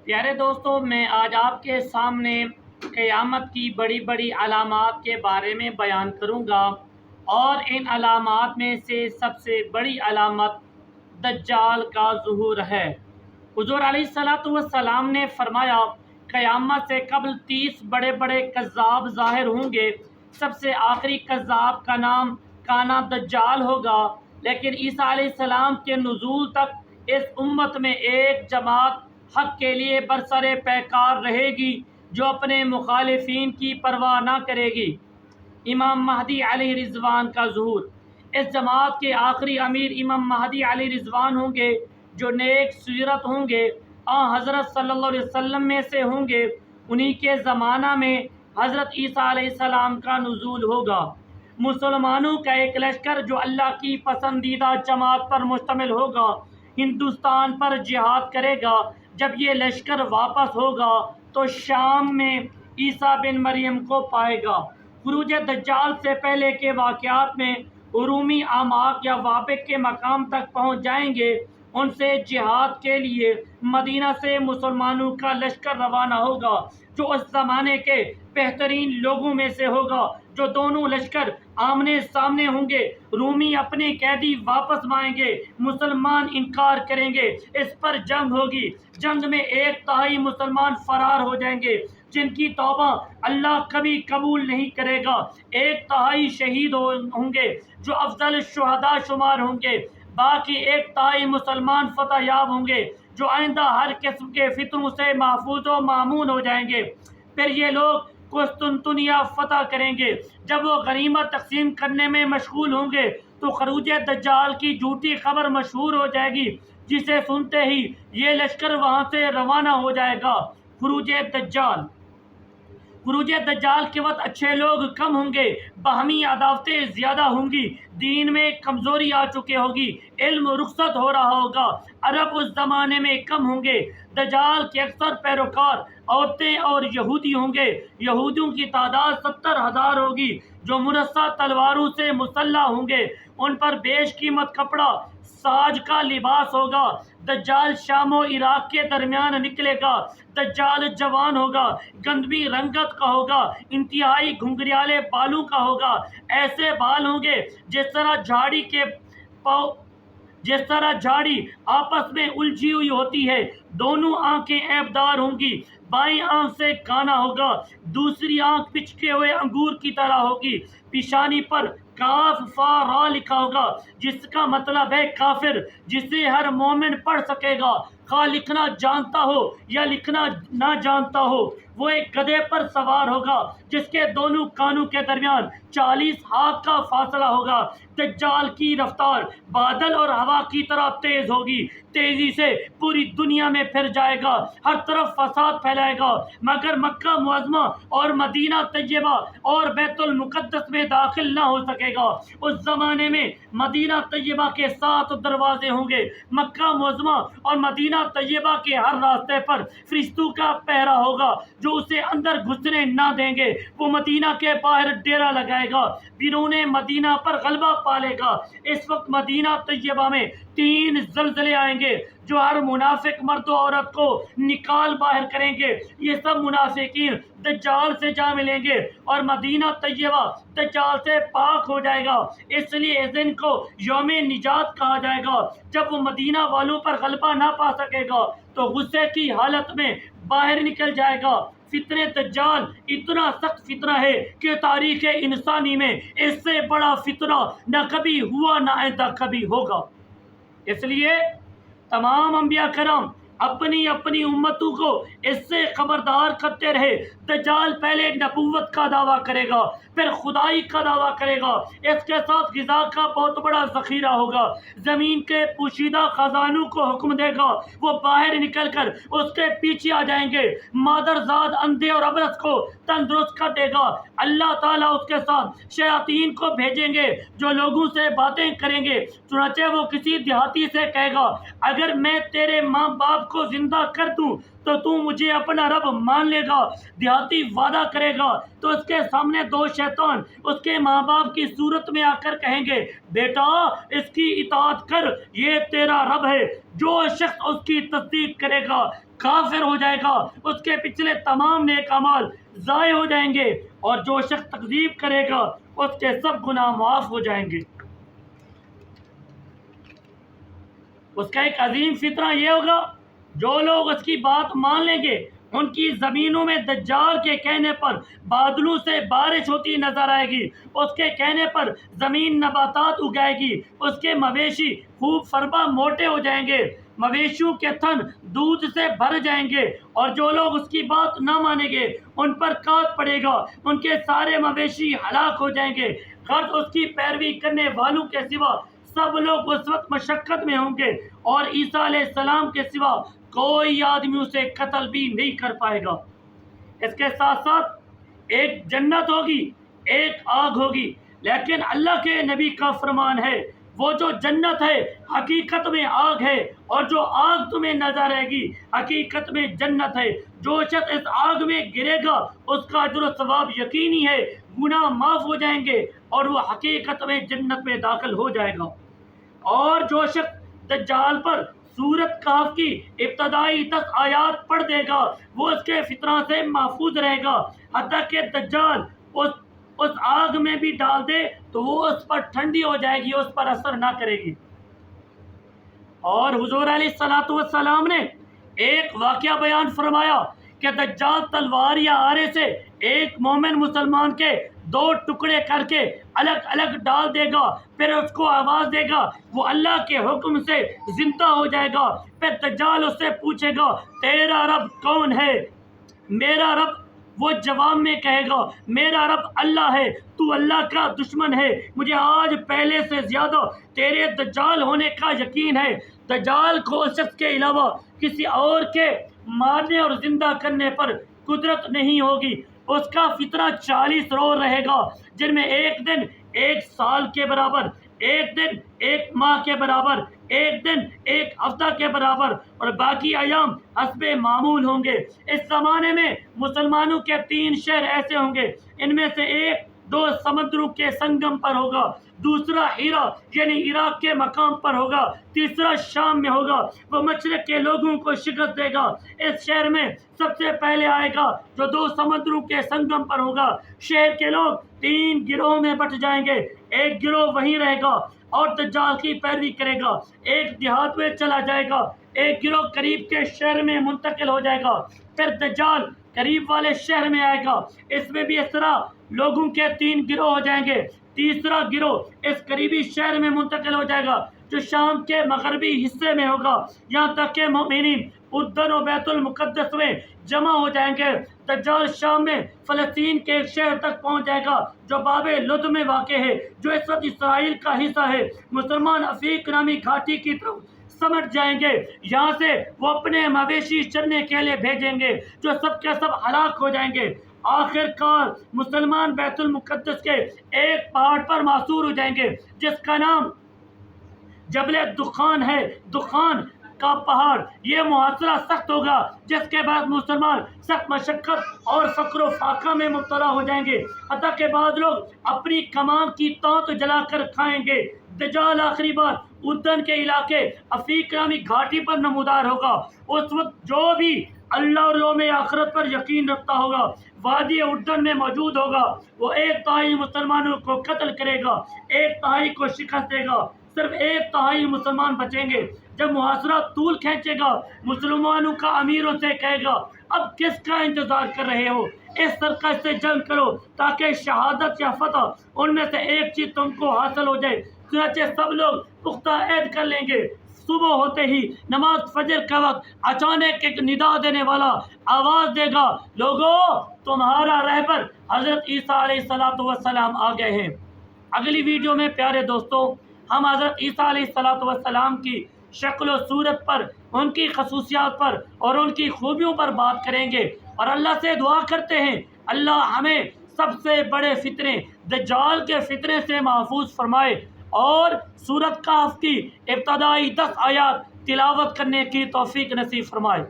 پیارے دوستوں، میں آج آپ کے سامنے قیامت کی بڑی بڑی علامات کے بارے میں بیان کروں گا، اور ان علامات میں سے سب سے بڑی علامت دجال کا ظہور ہے۔ حضور علیہ الصلوۃ والسلام نے فرمایا، قیامت سے قبل 30 بڑے بڑے کذاب ظاہر ہوں گے۔ سب سے آخری کذاب کا نام کانا دجال ہوگا، لیکن عیسیٰ علیہ السلام کے نزول تک اس امت میں ایک جماعت حق کے لیے برسر پیکار رہے گی، جو اپنے مخالفین کی پرواہ نہ کرے گی۔ امام مہدی علیہ رضوان کا ظہور۔ اس جماعت کے آخری امیر امام مہدی علیہ رضوان ہوں گے، جو نیک سیرت ہوں گے، حضرت صلی اللہ علیہ وسلم میں سے ہوں گے۔ انہی کے زمانہ میں حضرت عیسیٰ علیہ السلام کا نزول ہوگا۔ مسلمانوں کا ایک لشکر جو اللہ کی پسندیدہ جماعت پر مشتمل ہوگا، ہندوستان پر جہاد کرے گا۔ جب یہ لشکر واپس ہوگا تو شام میں عیسیٰ بن مریم کو پائے گا۔ خروج دجال سے پہلے کے واقعات میں رومی اعماق یا وابق کے مقام تک پہنچ جائیں گے۔ ان سے جہاد کے لیے مدینہ سے مسلمانوں کا لشکر روانہ ہوگا، جو اس زمانے کے بہترین لوگوں میں سے ہوگا۔ جو دونوں لشکر آمنے سامنے ہوں گے، رومی اپنے قیدی واپس مانیں گے، مسلمان انکار کریں گے، اس پر جنگ ہوگی۔ جنگ میں 1/3 مسلمان فرار ہو جائیں گے، جن کی توبہ اللہ کبھی قبول نہیں کرے گا۔ 1/3 شہید ہوں گے، جو افضل الشہداء شمار ہوں گے۔ باقی 1/3 مسلمان فتح یاب ہوں گے، جو آئندہ ہر قسم کے فتنوں سے محفوظ و مامون ہو جائیں گے۔ پھر یہ لوگ قسطنطنیہ فتح کریں گے۔ جب وہ غنیمت تقسیم کرنے میں مشغول ہوں گے تو خروج دجال کی جھوٹی خبر مشہور ہو جائے گی، جسے سنتے ہی یہ لشکر وہاں سے روانہ ہو جائے گا۔ خروج دجال۔ خروج دجال کے وقت اچھے لوگ کم ہوں گے، باہمی عداوتیں زیادہ ہوں گی، دین میں کمزوری آ چکے ہوگی، علم رخصت ہو رہا ہوگا، عرب اس زمانے میں کم ہوں گے۔ دجال کے اکثر پیروکار عورتیں اور یہودی ہوں گے۔ یہودیوں کی تعداد 70,000 ہوگی، جو مرصع تلواروں سے مسلح ہوں گے۔ ان پر بیش قیمت کپڑا ساج کا لباس ہوگا۔ دجال شام و عراق کے درمیان نکلے گا۔ دجال جوان ہوگا، گندمی رنگت کا ہوگا، انتہائی گھنگریالے بالوں کا ہوگا۔ ایسے بال ہوں گے جس طرح جھاڑی آپس میں الجھی ہوئی ہوتی ہے۔ دونوں آنکھیں عیب دار ہوں گی۔ بائیں آنکھ سے کانا ہوگا، دوسری آنکھ پچکے ہوئے انگور کی طرح ہوگی۔ پیشانی پر کاف فا را لکھا ہوگا، جس کا مطلب ہے کافر، جسے ہر مومن پڑھ سکے گا، خواہ لکھنا جانتا ہو یا لکھنا نہ جانتا ہو۔ وہ ایک گدھے پر سوار ہوگا، جس کے دونوں کانوں کے درمیان 40 ہاتھ کا فاصلہ ہوگا۔ دجال کی رفتار بادل اور ہوا کی طرح تیز ہوگی، تیزی سے پوری دنیا میں پھر جائے گا، ہر طرف فساد پھیلائے گا، مگر مکہ معظمہ اور مدینہ طیبہ اور بیت المقدس میں داخل نہ ہو سکے گا۔ اس زمانے میں مدینہ طیبہ کے 7 دروازے ہوں گے۔ مکہ معظمہ اور مدینہ طیبہ کے ہر راستے پر فرشتوں کا پہرا ہوگا، جو اسے اندر گھسنے نہ دیں گے۔ وہ مدینہ کے باہر ڈیرا لگائے گا، بیرون مدینہ پر غلبہ پالے گا۔ اس وقت مدینہ طیبہ میں 3 زلزلے آئیں گے، جو ہر منافق مرد و عورت کو نکال باہر کریں گے۔ یہ سب منافقین دجال سے جا ملیں گے، اور مدینہ طیبہ دجال سے پاک ہو جائے گا۔ اس لیے اس دن کو یوم نجات کہا جائے گا۔ جب وہ مدینہ والوں پر غلبہ نہ پا سکے گا تو غصے کی حالت میں باہر نکل جائے گا۔ فتنہ دجال اتنا سخت فتنہ ہے کہ تاریخ انسانی میں اس سے بڑا فتنہ نہ کبھی ہوا، نہ آئندہ کبھی ہوگا۔ اس لیے تمام انبیاء کرام اپنی اپنی امتوں کو اس سے خبردار کرتے رہے۔ دجال پہلے نبوت کا دعویٰ کرے گا، پھر خدائی کا دعویٰ کرے گا۔ اس کے ساتھ غذا کا بہت بڑا ذخیرہ ہوگا، زمین کے پوشیدہ خزانوں کو حکم دے گا، وہ باہر نکل کر اس کے پیچھے آ جائیں گے۔ مادرزاد اندھے اور ابرص کو تندرست کر دے گا۔ اللہ تعالیٰ اس کے ساتھ شیاطین کو بھیجیں گے، جو لوگوں سے باتیں کریں گے۔ چنانچہ وہ کسی دیہاتی سے کہے گا، اگر میں تیرے ماں باپ کو زندہ کر دوں تو مجھے اپنا رب مان لے گا۔ دیہاتی وعدہ کرے گا تو اس کے سامنے 2 شیطان اس کے ماں باپ کی صورت میں آ کر کہیں گے، بیٹا اس کی اطاعت کر، یہ تیرا رب ہے۔ جو شخص اس کی تصدیق کرے گا کافر ہو جائے گا، اس کے پچھلے تمام نیک اعمال ضائع ہو جائیں گے، اور جو شخص تکذیب کرے گا اس کے سب گناہ معاف ہو جائیں گے۔ اس کا ایک عظیم فطرہ یہ ہوگا، جو لوگ اس کی بات مان لیں گے ان کی زمینوں میں دجال کے کہنے پر بادلوں سے بارش ہوتی نظر آئے گی، اس کے کہنے پر زمین نباتات اگائے گی، اس کے مویشی خوب فربا موٹے ہو جائیں گے، مویشیوں کے تھن دودھ سے بھر جائیں گے، اور جو لوگ اس کی بات نہ مانیں گے ان پر کاٹ پڑے گا، ان کے سارے مویشی ہلاک ہو جائیں گے۔ غرض اس کی پیروی کرنے والوں کے سوا سب لوگ اس وقت مشقت میں ہوں گے، اور عیسیٰ علیہ السلام کے سوا کوئی آدمی اسے قتل بھی نہیں کر پائے گا۔ اس کے ساتھ ساتھ ایک جنت ہوگی، ایک آگ ہوگی، لیکن اللہ کے نبی کا فرمان ہے وہ جو جنت ہے حقیقت میں آگ ہے، اور جو آگ تمہیں نظر آئے گی حقیقت میں جنت ہے۔ جو شخص اس آگ میں گرے گا اس کا اجر و ثواب یقینی ہے، گناہ معاف ہو جائیں گے اور وہ حقیقت میں جنت میں داخل ہو جائے گا۔ اور جو شخص دجال پر سورت کہف کی ابتدائی 10 آیات پڑھ دے گا وہ اس کے فتنہ سے محفوظ رہے گا، حتیٰ کہ دجال اس آگ میں بھی ڈال دے تو وہ اس پر ٹھنڈی ہو جائے گی، اس پر اثر نہ کرے گی۔ اور حضور علیہ السلام نے ایک واقعہ بیان فرمایا کہ دجال تلوار یا آرے سے ایک مومن مسلمان کے 2 ٹکڑے کر کے الگ الگ ڈال دے گا، پھر اس کو آواز دے گا، وہ اللہ کے حکم سے زندہ ہو جائے گا۔ پھر دجال اس سے پوچھے گا تیرا رب کون ہے؟ میرا رب، وہ جواب میں کہے گا میرا رب اللہ ہے، تو اللہ کا دشمن ہے، مجھے آج پہلے سے زیادہ تیرے دجال ہونے کا یقین ہے۔ دجال کو اس شخص کے علاوہ کسی اور کے مارنے اور زندہ کرنے پر قدرت نہیں ہوگی۔ اس کا فطرہ 40 روز رہے گا، جن میں ایک دن 1 سال کے برابر، ایک دن 1 ماہ کے برابر، ایک دن 1 ہفتہ کے برابر، اور باقی ایام حسب معمول ہوں گے۔ اس زمانے میں مسلمانوں کے 3 شہر ایسے ہوں گے، ان میں سے ایک 2 سمندروں کے سنگم پر ہوگا، دوسرا ہیرا یعنی عراق کے مقام پر ہوگا، تیسرا شام میں ہوگا۔ وہ مشرق کے لوگوں کو شکست دے گا۔ اس شہر میں سب سے پہلے آئے گا جو 2 سمندروں کے سنگم پر ہوگا۔ شہر کے لوگ 3 گروہ میں بٹ جائیں گے، ایک گروہ وہیں رہے گا اور دجال کی پیروی کرے گا، ایک دیہات میں چلا جائے گا، ایک گروہ قریب کے شہر میں منتقل ہو جائے گا، پھر دجال قریب والے شہر میں آئے گا۔ اس میں بھی اس طرح لوگوں کے 3 گروہ ہو جائیں گے۔ تیسرا گروہ اس قریبی شہر میں منتقل ہو جائے گا جو شام کے مغربی حصے میں ہوگا، یہاں تک کہ مومنین اردن و بیت المقدس میں جمع ہو جائیں گے۔ دجال شام میں فلسطین کے ایک شہر تک پہنچ جائے گا جو باب لد میں واقع ہے، جو اس وقت اسرائیل کا حصہ ہے۔ مسلمان افریق نامی گھاٹی کی طرف سمٹ جائیں گے، یہاں سے وہ اپنے مویشی چرنے کے لیے بھیجیں گے جو سب کے سب ہلاک ہو جائیں گے۔ آخر کار مسلمان بیت المقدس کے ایک پہاڑ پر محصور ہو جائیں گے جس کا نام جبل دخان ہے، دخان کا پہاڑ۔ یہ محاصرہ سخت ہوگا جس کے بعد مسلمان سخت مشقت اور فقر و فاقہ میں مبتلا ہو جائیں گے، حتیٰ کہ بعض لوگ اپنی کمان کی تانت جلا کر کھائیں گے۔ دجال آخری بار اردن کے علاقے افریق نامی گھاٹی پر نمودار ہوگا۔ اس وقت جو بھی اللہ اور یوم آخرت پر یقین رکھتا ہوگا وادی اردن میں موجود ہوگا، وہ 1/3 مسلمانوں کو قتل کرے گا، 1/3 کو شکست دے گا، صرف 1/3 مسلمان بچیں گے۔ جب محاصرہ طول کھینچے گا مسلمانوں کا امیر ان سے کہے گا اب کس کا انتظار کر رہے ہو، اس سرکش سے جنگ کرو تاکہ شہادت یا فتح ان میں سے ایک چیز تم کو حاصل ہو جائے۔ چنانچہ سب لوگ پختہ عہد کر لیں گے۔ صبح ہوتے ہی نماز فجر کا وقت اچانک ایک ندا دینے والا آواز دے گا لوگو تمہارا رہبر حضرت عیسیٰ علیہ السلام آ گئے ہیں۔ اگلی ویڈیو میں پیارے دوستوں ہم حضرت عیسیٰ علیہ السلام کی شکل و صورت پر، ان کی خصوصیات پر اور ان کی خوبیوں پر بات کریں گے، اور اللہ سے دعا کرتے ہیں اللہ ہمیں سب سے بڑے فتنے دجال کے فتنے سے محفوظ فرمائے اور سورت کہف کی ابتدائی 10 آیات تلاوت کرنے کی توفیق نصیب فرمائے۔